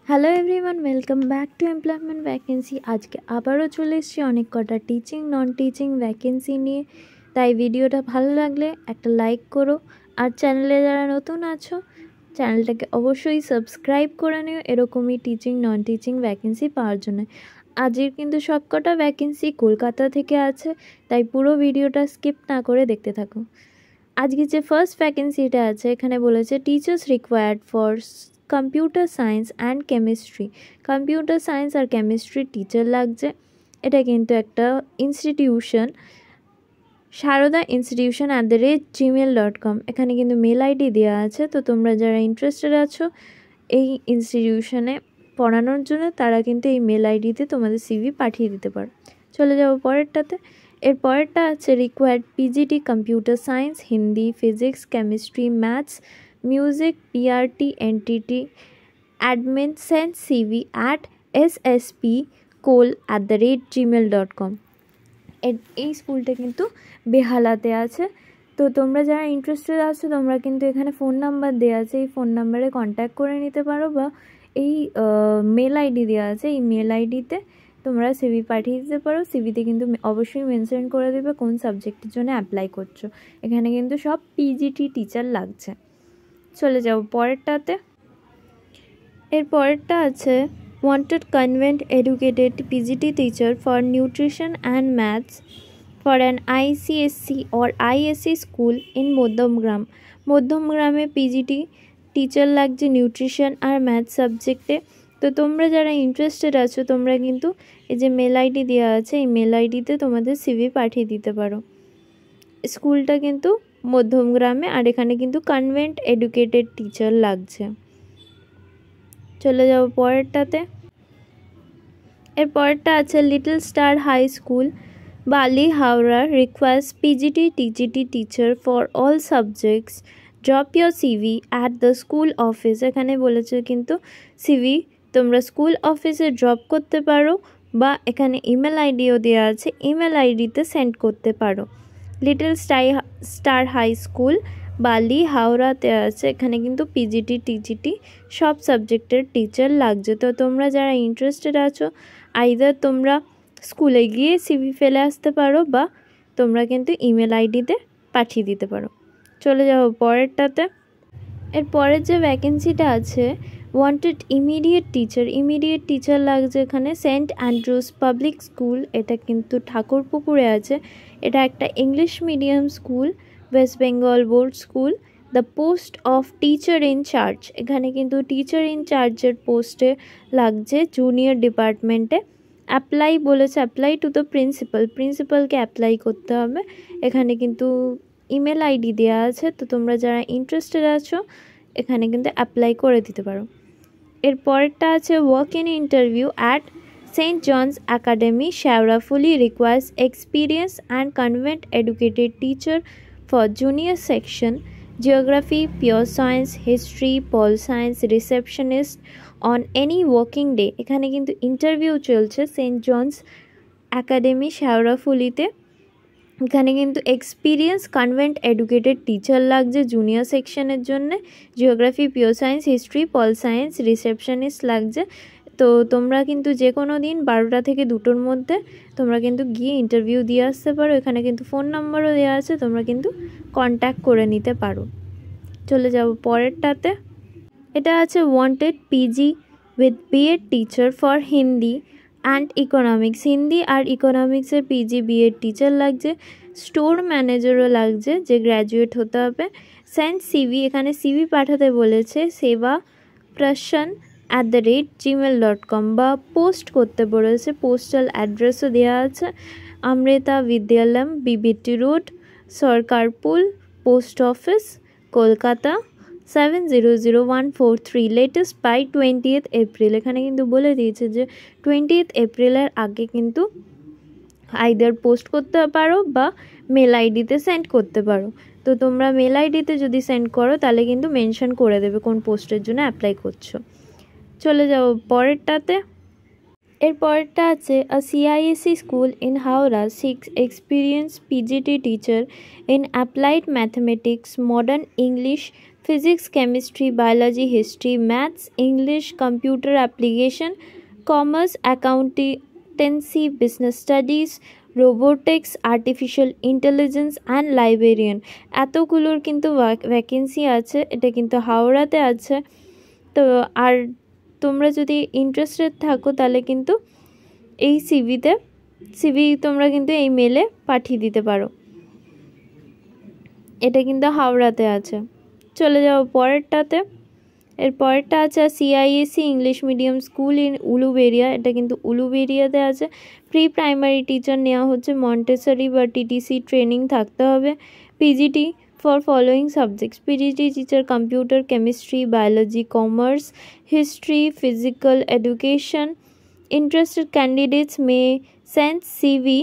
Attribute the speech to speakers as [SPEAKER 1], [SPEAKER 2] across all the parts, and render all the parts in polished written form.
[SPEAKER 1] Hello everyone, welcome back to employment vacancy. আজকে আবারও চলে এসেছি অনেক কটা টিচিং নন টিচিং ভ্যাকেন্সি নিয়ে। তাই ভিডিওটা ভালো লাগলে একটা লাইক করো, আর চ্যানেলে যারা নতুন আছো চ্যানেলটাকে অবশ্যই সাবস্ক্রাইব করে নিও এরকমই টিচিং নন টিচিং ভ্যাকেন্সি পাওয়ার জন্য। আজকের কিন্তু সবকটা ভ্যাকেন্সি কলকাতা থেকে আছে, তাই পুরো ভিডিওটা স্কিপ না করে দেখতে থাকো। আজকে যে ফার্স্ট ভ্যাকেন্সিটা আছে এখানে বলেছে teachers required for computer science and chemistry. Computer science আর কেমিস্ট্রি টিচার লাগছে। এটা কিন্তু একটা ইনস্টিটিউশন, সারদা ইনস্টিটিউশন @gmail.com। এখানে কিন্তু মেল আইডি দেওয়া আছে, তো তোমরা যারা ইন্টারেস্টেড আছো এই ইনস্টিটিউশনে পড়ানোর জন্য তারা কিন্তু এই মেল আইডিতে তোমাদের সিভি পাঠিয়ে দিতে পারো। চলে যাবো পরেরটাতে। এর পরেরটা আছে required PGT computer science, Hindi, physics, chemistry, maths, music, PRT, NTT, admin, send CV at ssp@gmail.com। এই স্কুলটা কিন্তু বেহালাতে আছে। তো তোমরা যারা ইন্টারেস্টেড আছো তোমরা কিন্তু এখানে ফোন নাম্বার দেওয়া আছে, এই ফোন নাম্বারে কন্ট্যাক্ট করে নিতে পারো, বা এই মেল আইডি দেওয়া আছে, এই মেল আইডিতে তোমরা সিভি পাঠিয়ে দিতে পারো। সিভিতে কিন্তু অবশ্যই মেনশন করে দেবে কোন সাবজেক্টের জন্য অ্যাপ্লাই করছো। এখানে কিন্তু সব পিজিটি টিচার লাগছে। চলে যাও পরেরটাতে। এর পরেরটা আছে wanted convent educated PGT teacher for nutrition and maths for an ICSC or ISC school in Madhyamgram. মধ্যমগ্রামে পিজিটি টিচার লাগছে নিউট্রিশন আর ম্যাথস সাবজেক্টে। তো তোমরা যারা ইন্টারেস্টেড আছো তোমরা কিন্তু এই যে মেল আইডি দেওয়া আছে এই মেল আইডিতে তোমাদের সিভি পাঠিয়ে দিতে পারো। স্কুলটা কিন্তু মধ্যমগ্রামে, আর এখানে কিন্তু কনভেন্ট এডুকেটেড টিচার লাগছে। চলে যাও পরেরটাতে। এর পরেরটা আছে লিটল স্টার হাই স্কুল, বালি, Howrah, requires PGT TGT teacher for all subjects, drop your CV at the school office. এখানে বলেছে কিন্তু সিভি তোমরা স্কুল অফিসে ড্রপ করতে পারো, বা এখানে ইমেল আইডিও দেওয়া আছে, ইমেল আইডিতে সেন্ড করতে পারো। লিটল স্টার হাই স্কুল, বালি, হাওড়াতে আছে। এখানে কিন্তু পিজিটি টিজিটি সব সাবজেক্টের টিচার লাগছে। তো তোমরা যারা ইন্টারেস্টেড আছো আইদার তোমরা স্কুলে গিয়ে সিভি ফেলে আসতে পারো, বা তোমরা কিন্তু ইমেল আইডিতে পাঠিয়ে দিতে পারো। চলে যাও পরেরটাতে। এর পরের যে ভ্যাকেন্সিটা আছে ওয়ান্টেড ইমিডিয়েট টিচার লাগছে এখানে সেন্ট অ্যান্ড্রুজ পাবলিক স্কুল। এটা কিন্তু ঠাকুরপুকুরে আছে। এটা একটা English medium school, West Bengal board school. The post of teacher in charge, এখানে কিন্তু টিচার ইন চার্জের পোস্টে লাগছে জুনিয়র ডিপার্টমেন্টে। অ্যাপ্লাই বলেছে, অ্যাপ্লাই টু দ্য প্রিন্সিপালকে অ্যাপ্লাই করতে হবে। এখানে কিন্তু ইমেল আইডি দেওয়া আছে, তো তোমরা যারা ইন্টারেস্টেড আছো এখানে কিন্তু অ্যাপ্লাই করে দিতে পারো। এর পরেরটা আছে work in interview at Saint John's Academy, Sheoraphuli, requires experience and convent educated teacher for junior section, geography, pure science, history, pol science, receptionist on any working day. এখানে কিন্তু ইন্টারভিউ চলছে সেন্ট জনস একাডেমি শেওড়াফুলিতে। এখানে কিন্তু experience convent educated teacher লাগছে junior সেকশনের জন্য, geography, pure science, history, pol science, receptionist লাগছে। তো তোমরা কিন্তু যে কোনো দিন 12টা থেকে 2টোর মধ্যে তোমরা কিন্তু গিয়ে ইন্টারভিউ দিয়ে আসতে পারো। এখানে কিন্তু ফোন নাম্বারও দেওয়া আছে, তোমরা কিন্তু কন্ট্যাক্ট করে নিতে পারো। চলে যাব পরেরটাতে। এটা আছে wanted PG with BEd teacher for Hindi and economics. Hindi আর ইকোনমিক্সের পিজি বিএড টিচার লাগছে। স্টোর ম্যানেজারও লাগছে, যে গ্র্যাজুয়েট হতে হবে। সেন্ড সিভি, এখানে সিভি পাঠাতে বলেছে সেবা প্রসন্ন @gmail.com, বা পোস্ট করতে বলেছে, পোস্টাল অ্যাড্রেসও দেওয়া আছে। Amrita Vidyalaya, BBT road, Sarkarpool, post office, Kolkata 700143, latest by 20th April. এখানে কিন্তু বলে দিয়েছে যে 20th এপ্রিলের আগে কিন্তু আইদার পোস্ট করতে পারো বা মেল আইডিতে সেন্ড করতে পারো। তো তোমরা মেল আইডিতে যদি সেন্ড করো তাহলে কিন্তু মেনশন করে দেবে কোন পোস্টের জন্য অ্যাপ্লাই করছো। চলে যাও পরেরটাতে। এর পরেরটা আছে a CISC school in Howrah six experience PGT teacher in applied mathematics, modern English, physics, chemistry, biology, history, maths, English, computer application, commerce, accountancy, business studies, robotics, artificial intelligence and librarian, এতগুলোর কিন্তু vacancy আছে। এটা কিন্তু হাওড়াতে আছে। তো আর তোমরা যদি ইন্টারেস্টেড থাকো তাহলে কিন্তু এই সিভি তোমরা কিন্তু এই মেলে পাঠিয়ে দিতে পারো। এটা কিন্তু হাওড়াতে আছে। চলে যাও পরেরটাতে। এর পরেরটা আছে CISC English medium school in Uluberia. এটা কিন্তু উলুবেড়িয়াতে আছে। প্রি প্রাইমারি টিচার নেওয়া হচ্ছে, মন্টেসরি বা টিটিসি ট্রেনিং থাকতে হবে। PGT for following subjects, PGT teacher computer, chemistry, biology, commerce, history, physical education. Interested candidates may send CV.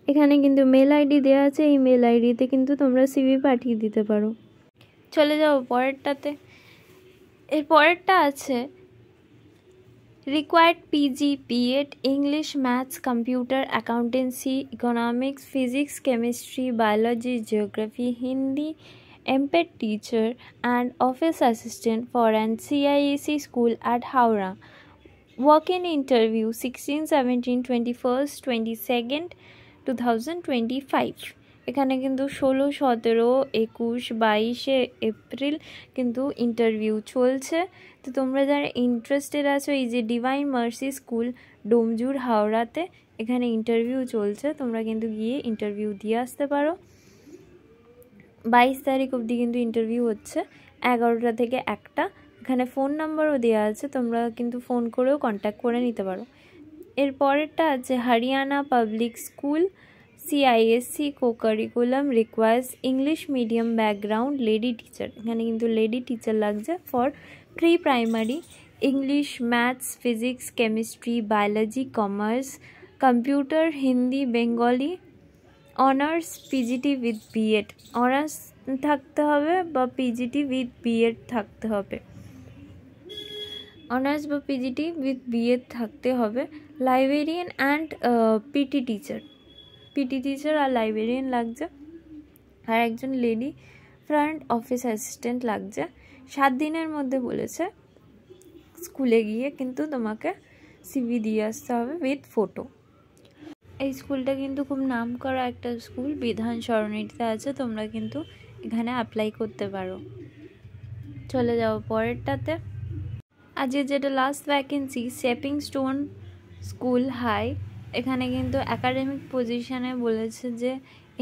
[SPEAKER 1] এখানে কিন্তু মেল আইডি দেওয়া আছে, এই মেল আইডিতে কিন্তু তোমরা সিভি পাঠিয়ে দিতে পারো। চলে যাও পরেরটাতে। এর পরেরটা আছে required PG, BEd, English, maths, computer, accountancy, economics, physics, chemistry, biology, geography, Hindi, MPEd teacher and office assistant for an CISC school at Howrah. Walk-in interview 16, 17, 21st, 22nd, 2025। এখানে কিন্তু 16, 17, 21, 22 এপ্রিল কিন্তু ইন্টারভিউ চলছে। তো তোমরা যারা ইন্টারেস্টেড আছো, এই যে ডিভাইন মার্সি স্কুল ডোমজুর হাওড়াতে এখানে ইন্টারভিউ চলছে, তোমরা কিন্তু গিয়ে ইন্টারভিউ দিয়ে আসতে পারো। 22 তারিখ অবধি কিন্তু ইন্টারভিউ হচ্ছে, 11টা থেকে 1টা। এখানে ফোন নাম্বারও দেওয়া আছে, তোমরা কিন্তু ফোন করেও কন্ট্যাক্ট করে নিতে পারো। এর পরেরটা আছে Haryana public school CISC co-curriculum requires English medium background lady teacher. এখানে কিন্তু লেডি টিচার লাগছে for pre primary, English, maths, physics, chemistry, biology, commerce, computer, Hindi, Bengali, honours, PGT with BEd. Honours থাকতে হবে বা পিজিটি উইথ বিএড থাকতে হবে। অনার্স বা PGT with BEd থাকতে হবে। লাইব্রেরিয়ান অ্যান্ড পিটি টিচার আর লাইব্রেরিয়ান লাগছে। আর একজন লেডি ফ্রন্ট অফিস অ্যাসিস্ট্যান্ট লাগছে। 7 দিনের মধ্যে বলেছে স্কুলে গিয়ে কিন্তু তোমাকে সিভি দিয়ে আসতে হবে উইথ ফটো। এই স্কুলটা কিন্তু খুব নাম করা একটা স্কুল, বিধান সরণিতে আছে, তোমরা কিন্তু এখানে অ্যাপ্লাই করতে পারো। চলে যাও পরেরটাতে। আজকে যেটা last vacancy stepping stone school high. এখানে কিন্তু একাডেমিক পজিশানে বলেছে যে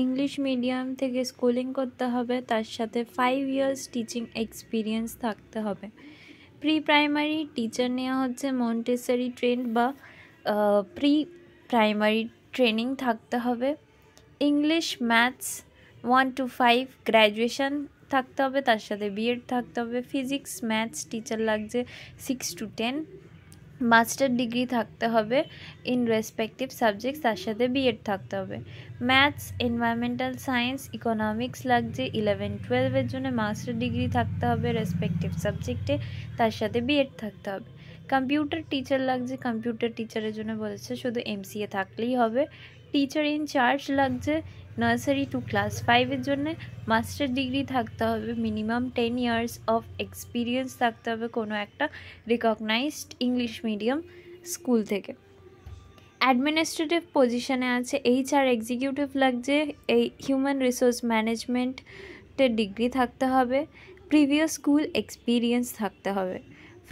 [SPEAKER 1] ইংলিশ মিডিয়াম থেকে স্কুলিং করতে হবে, তার সাথে 5 ইয়ার্স টিচিং এক্সপিরিয়েন্স থাকতে হবে। প্রি প্রাইমারি টিচার নেওয়া হচ্ছে, মন্টেসরি ট্রেন্ড বা প্রি প্রাইমারি ট্রেনিং থাকতে হবে। ইংলিশ, ম্যাথস 1 to 5 গ্র্যাজুয়েশন থাকতে হবে, তার সাথে বিএড থাকতে হবে। ফিজিক্স, ম্যাথস টিচার লাগছে 6 to 10, মাস্টার ডিগ্রি থাকতে হবে ইন রেসপেক্টিভ সাবজেক্টস, তার সাথে বিএড থাকতে হবে। ম্যাথস, এনভায়রনমেন্টাল সায়েন্স, ইকোনমিক্স লাগছে 11-12 এর জন্য মাস্টার ডিগ্রি থাকতে হবে রেসপেক্টিভ সাবজেক্টে, তার সাথে বিএড থাকতে হবে। কম্পিউটার টিচার লাগছে, কম্পিউটার টিচারের জন্য বলেছে শুধু এমসিএ থাকলেই হবে। টিচার ইন চার্জ লাগছে নার্সারি টু ক্লাস 5 এর জন্য, মাস্টার ডিগ্রি থাকতে হবে, মিনিমাম 10 ইয়ার্স অফ এক্সপিরিয়েন্স থাকতে হবে কোনো একটা রিকগনাইজড ইংলিশ মিডিয়াম স্কুল থেকে। অ্যাডমিনিস্ট্রেটিভ পজিশনে আছে এইচআর এক্সিকিউটিভ লাগছে, এই হিউম্যান রিসোর্স ম্যানেজমেন্টের ডিগ্রি থাকতে হবে, প্রিভিয়াস স্কুল এক্সপিরিয়েন্স থাকতে হবে।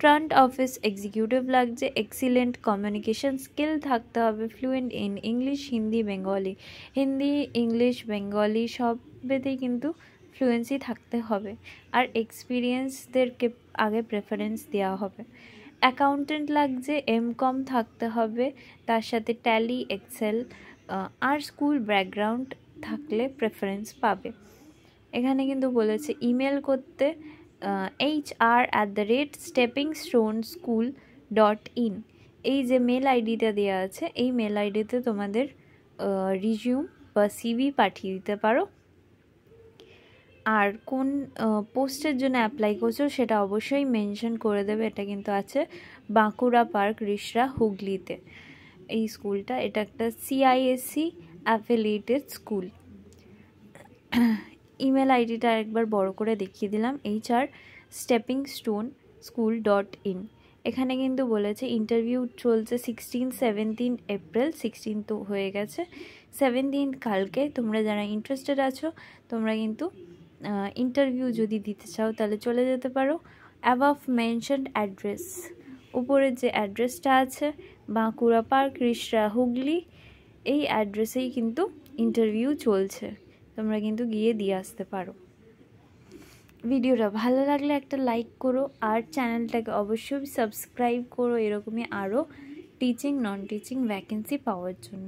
[SPEAKER 1] ফ্রন্ট অফিস এক্সিকিউটিভ লাগছে, এক্সিলেন্ট কমিউনিকেশন স্কিল থাকতে হবে, fluent in English, Hindi, Bengali. Hindi, English, Bengali সবেতেই কিন্তু ফ্লুয়েন্সি থাকতে হবে, আর এক্সপিরিয়েন্সদেরকে আগে প্রেফারেন্স দেওয়া হবে। অ্যাকাউন্টেন্ট লাগছে, এমকম থাকতে হবে, তার সাথে ট্যালি, এক্সেল আর স্কুল ব্যাকগ্রাউন্ড থাকলে প্রেফারেন্স পাবে। এখানে কিন্তু বলেছে ইমেল করতে hr@steppingstoneschool.in, এই যে মেল আইডিটা দেওয়া আছে এই মেল আইডিতে তোমাদের রিজিউম বা সিভি পাঠিয়ে দিতে পারো। আর কোন পোস্টের জন্য অ্যাপ্লাই করছো সেটা অবশ্যই মেনশন করে দেবে। এটা কিন্তু আছে বাঁকুড়া পার্ক, রিষড়া, হুগলিতে এই স্কুলটা। এটা একটা সিআইএসসি অ্যাফিলিয়েটেড স্কুল। ইমেল আইডিটা একবার বড় করে দেখিয়ে দিলাম, hr.steppingstoneschool.in। এখানে কিন্তু বলেছে ইন্টারভিউ চলছে 16-17 এপ্রিল, 16 তো হয়ে গেছে, 17 কালকে। তোমরা যারা ইন্টারেস্টেড আছো তোমরা কিন্তু ইন্টারভিউ যদি দিতে চাও তাহলে চলে যেতে পারো। অ্যাবভ মেনশনড অ্যাড্রেস, উপরের যে অ্যাড্রেসটা আছে বাঁকুড়া পার্ক, রিষড়া, হুগলি, এই অ্যাড্রেসেই কিন্তু ইন্টারভিউ চলছে, তোমরা কিন্তু গিয়ে দিয়ে আসতে পারো। ভিডিওটা ভালো লাগলে একটা লাইক করো, আর চ্যানেলটাকে অবশ্যই সাবস্ক্রাইব করো এরকমই আরও টিচিং নন টিচিং ভ্যাকেন্সি পাওয়ার জন্য।